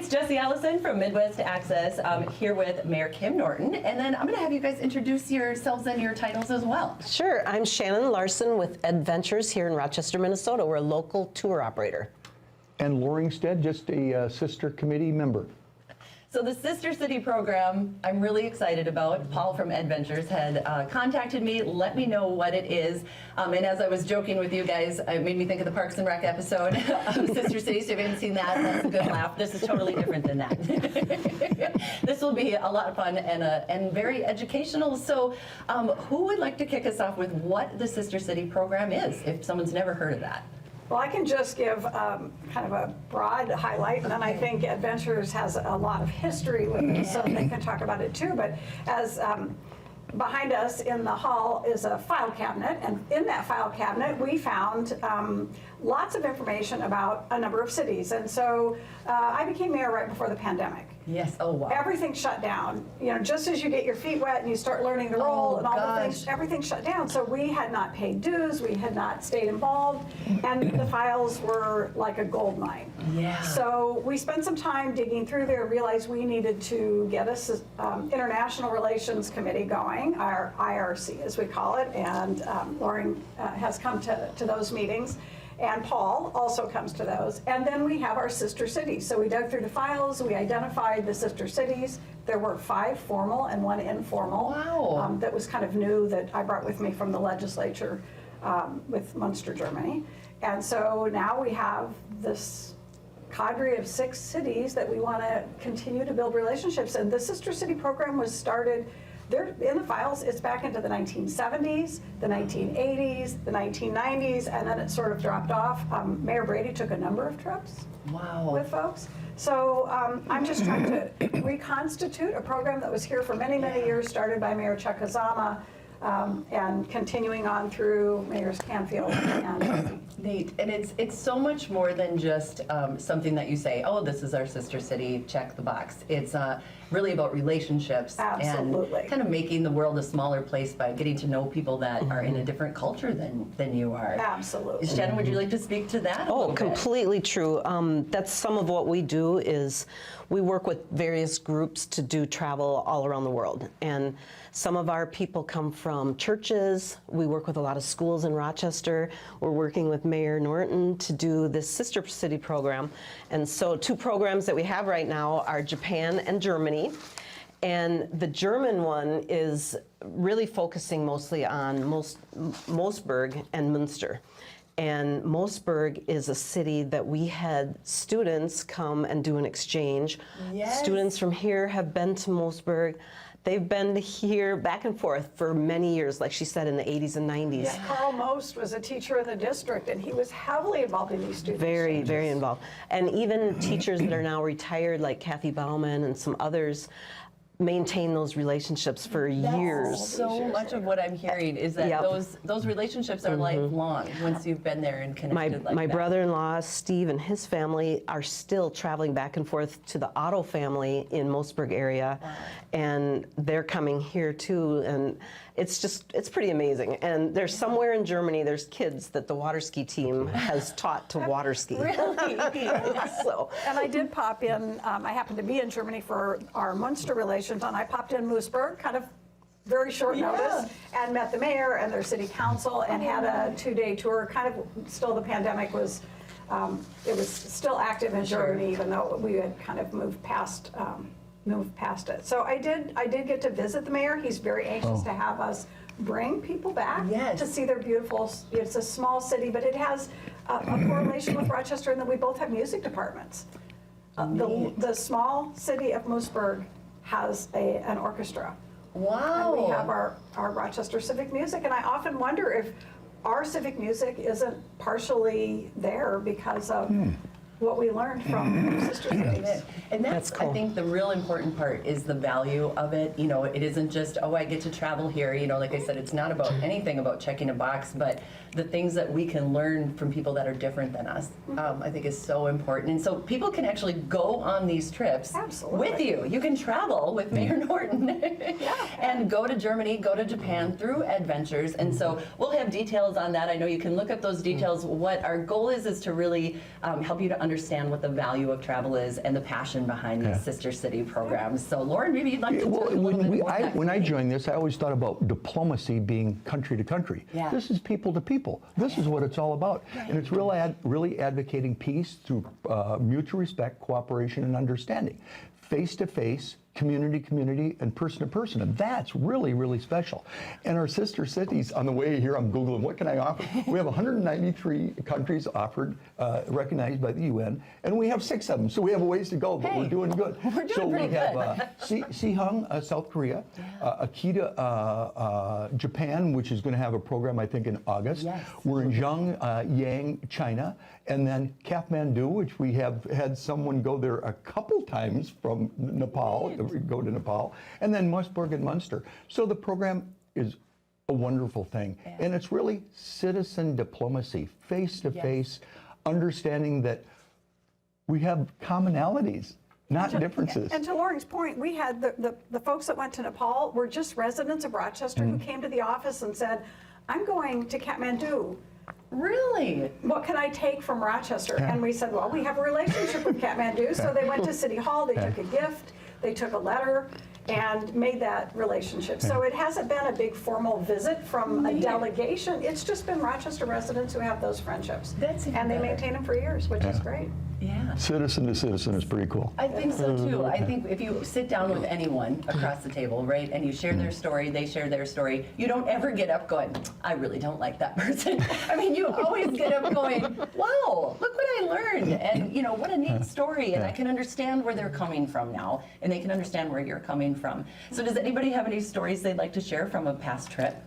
Jesse Allison from Midwest Access. I'm here with Mayor Kim Norton, and then I'm going to have you guys introduce yourselves and your titles as well. Sure. I'm Shannon Larson with Adventures here in Rochester, Minnesota. We're a local tour operator. And Loringstead, just a sister committee member. So the Sister City program, I'm really excited about. Paul from Adventures had contacted me, let me know what it is. And as I was joking with you guys, it made me think of the Parks and Rec episode of Sister City. So if you haven't seen that, that's a good laugh. This is totally different than that. This will be a lot of fun and very educational. So who would like to kick us off with what the Sister City program is, if someone's never heard of that? Well, I can just give kind of a broad highlight, and then I think Adventures has a lot of history with it, so they can talk about it too. But as behind us in the hall is a file cabinet, and in that file cabinet we found lots of information about a number of cities. And so I became mayor right before the pandemic. Yes, oh wow. Everything shut down. You know, just as you get your feet wet and you start learning the role and all the things, everything shut down. So we had not paid dues, we had not stayed involved, and the files were like a gold mine. Yeah. So we spent some time digging through there, realized we needed to get a International Relations Committee going, our IRC as we call it, and Loring has come to those meetings. And Paul also comes to those. And then we have our sister cities. So we dug through the files, we identified the sister cities. There were 5 formal and 1 informal. Wow. That was kind of new that I brought with me from the legislature with Munster, Germany. And so now we have this cadre of 6 cities that we want to continue to build relationships. And the Sister City program was started, they're in the files, it's back into the 1970s, the 1980s, the 1990s, and then it sort of dropped off. Mayor Brady took a number of trips with folks. So I'm just trying to reconstitute a program that was here for many, many years, started by Mayor Chuck Hazama, and continuing on through Mayors Canfield and Neat. And it's so much more than just something that you say, oh, this is our sister city, check the box. It's really about relationships. Absolutely. And kind of making the world a smaller place by getting to know people that are in a different culture than you are. Absolutely. Shannon, would you like to speak to that? Oh, completely true. That's some of what we do is we work with various groups to do travel all around the world. And some of our people come from churches. We work with a lot of schools in Rochester. We're working with Mayor Norton to do this Sister City program. And so 2 programs that we have right now are Japan and Germany. And the German one is really focusing mostly on Moosburg and Münster. And Moosburg is a city that we had students come and do an exchange. Yes. Students from here have been to Moosburg. They've been here back and forth for many years, like she said, in the 80s and 90s. Yeah, Carl Most was a teacher in the district, and he was heavily involved in these student Very, exchanges. very involved. And even teachers that are now retired, like Kathy Bauman and some others, maintain those relationships for years. So much of what I'm hearing is that those relationships are lifelong once you've been there and connected My brother-in-law, Steve, and his family are still traveling back and forth to the Otto family in Moosburg area, and they're coming here too, and it's pretty amazing. And there's somewhere in Germany, there's kids that the water ski team has taught to water ski. Really? So. And I did pop in, I happened to be in Germany for our Munster relations, and I popped in Moosburg, kind of very short notice, and met the mayor and their city council and had a 2-day tour. Kind of still the pandemic was, it was still active in Germany, even though we had kind of moved past it. So I did get to visit the mayor. He's very anxious to have us bring people back to see their beautiful, it's a small city, but it has a correlation with Rochester, and then we both have music departments. The small city of Moosburg has an orchestra. Wow. And we have our Rochester Civic Music, and I often wonder if our civic music isn't partially there because of what we learned from sister cities. And that's cool. I think the real important part is the value of it. You know, it isn't just, oh, I get to travel here. You know, like I said, it's not about anything about checking a box, but the things that we can learn from people that are different than us, I think is so important. And so people can actually go on these trips with you. You can travel with Mayor Norton and go to Germany, go to Japan through Adventures. And so we'll have details on that. I know you can look up those details. What our goal is to really help you to understand what the value of travel is and the passion behind these sister city programs. So Lauren, maybe you'd like to Well, talk a little bit more. when I joined this, I always thought about diplomacy being country to country. Yeah. This is people to people. This is what it's all about. And it's really advocating peace through mutual respect, cooperation, and understanding. Face to face, community to community, and person to person. And that's really, really special. And our sister cities, on the way here, I'm Googling, what can I offer? We have 193 countries offered, recognized by the UN, and we have 6 of them. So we have a ways to go, but Hey, we're doing good. we're doing so we pretty have good. Sihang, South Korea, Akita, Japan, which is going to have a program, I think, in August. Yes. We're in Zhongyang, China, and then Kathmandu, which we have had someone go there a couple times from Nepal, go to Nepal, and then Moosburg and Munster. So the program is a wonderful thing. And it's really citizen diplomacy, face-to-face, understanding that we have commonalities, not differences. And to Lauren's point, we had the folks that went to Nepal were just residents of Rochester who came to the office and said, I'm going to Kathmandu. Really? What can I take from Rochester? And we said, well, we have a relationship with Kathmandu. So they went to City Hall, they took a gift, they took a letter, and made that relationship. So it hasn't been a big formal visit from a delegation. It's just been Rochester residents who have those friendships. That's even and they better. maintain them for years, which is great. Yeah. Citizen to citizen is pretty cool. I think so too. I think if you sit down with anyone across the table, right, and you share their story, they share their story, you don't ever get up going, I really don't like that person. I mean, you always get up going, wow, look what I learned. And, you know, what a neat story. And I can understand where they're coming from now. And they can understand where you're coming from. So does anybody have any stories they'd like to share from a past trip?